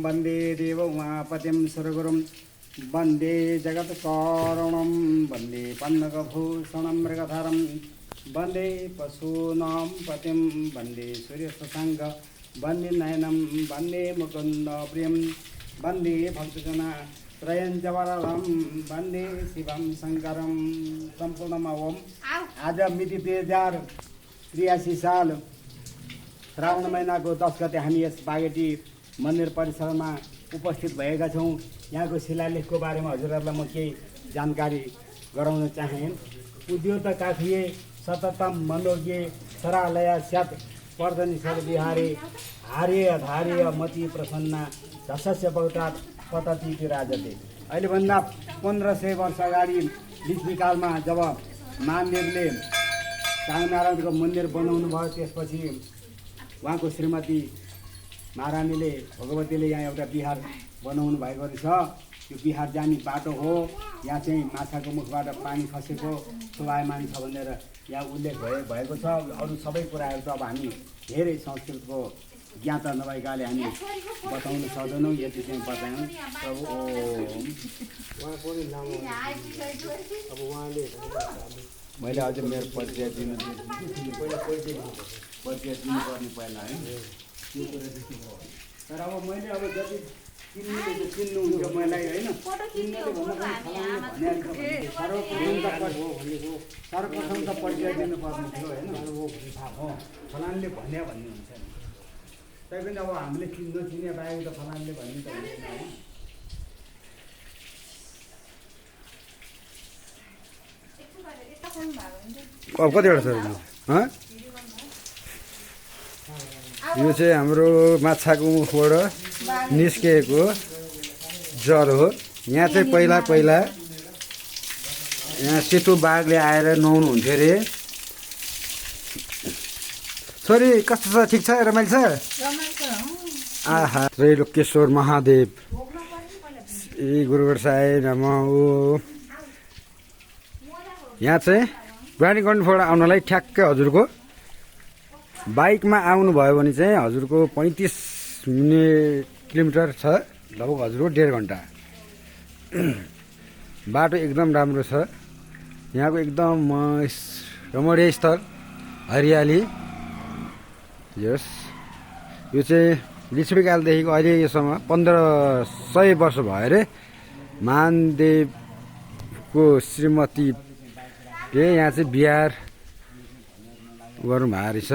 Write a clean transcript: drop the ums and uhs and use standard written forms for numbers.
वन्दे देवउमापतिं सुरगुरुं वन्दे जगत्कारणं वन्दे पन्नगभूषणं मृगधरं वन्दे पशूनां पतिं वन्दे सूर्यशशाङ्क वन्दे नयनं वन्दे मुकुन्दप्रियं वन्दे भक्तजना त्रयञ्चवरदं वन्दे शिवं शङ्करं सम्पूर्णमा ओम। आज मिति 2083 साल श्रावण महिनाको 10 गते हामी यस बागेटी मन्दिर परिसरमा उपस्थित भएका छौँ। यहाँको शिलालेखको बारेमा हजुरहरूलाई म केही जानकारी गराउन चाहे। उद्योत काठिए सततम मनोज्ञे सरालय स्यात् पर्दनि सर्वविहारे हार्य धार्य मति प्रसन्ना झसस्य बहुतात् पतति राजते। अहिलेभन्दा 1500 वर्ष अगाडि लिच्छवीकालमा जब महादेवले कालनारायणको मन्दिर बनाउनु भयो, त्यसपछि उहाँको श्रीमती महारानीले भगवतीले यहाँ एउटा बिहार बनाउनु भएको रहेछ। यो बिहार जाने बाटो हो। यहाँ चाहिँ माछाको मुखबाट पानी खसेको शोभायमान छ भनेर यहाँ उल्लेख भएको छ। अरू सबै कुराहरू त अब हामी धेरै संस्कृतको ज्ञाता नभएकाले हामी बताउन सक्दैनौँ। यति चाहिँ बतायौँ। प्रभु ओम। अब उहाँले मैले अझै मेरो परिचय दिनुपर्ने पहिला है, त्यो कुरा त्यस्तो हो। तर अब मैले अब जति चिन्नुहुन्छ मलाई होइन, सर्वप्रथम त परिचय दिनुपर्ने थियो होइन। फलानले भन्यो भन्ने हुन्छ नि, तैपनि अब हामीले नचिने बाहेक त फलानले भन्ने त हुँदैन है। अब कतिवटा छ यो चाहिँ हाम्रो माछाको मुखबाट निस्किएको जर हो। यहाँ चाहिँ पहिला यहाँ सेतो बाघले आएर नुहाउनु हुन्थ्यो अरे। छोरी कस्तो छ, ठिक छ, रमाइलो छ? आहा, त्रैलोकेश्वर महादेव ए गुरुवर साई नमो। यहाँ चाहिँ ग्रानीगण्डबाट आउनलाई ठ्याक्कै हजुरको बाइकमा आउनुभयो भने चाहिँ हजुरको 35 किलोमिटर छ, लगभग हजुरको 1.5 घन्टा। बाटो एकदम राम्रो छ। यहाँको एकदम रमणीय स्थल, हरियाली। यस यो चाहिँ लिच्छवीकालदेखिको अहिले योसम्म 1500 वर्ष भयो अरे। महादेवको श्रीमतीले यहाँ चाहिँ बिहार गर्नुभएको रहेछ।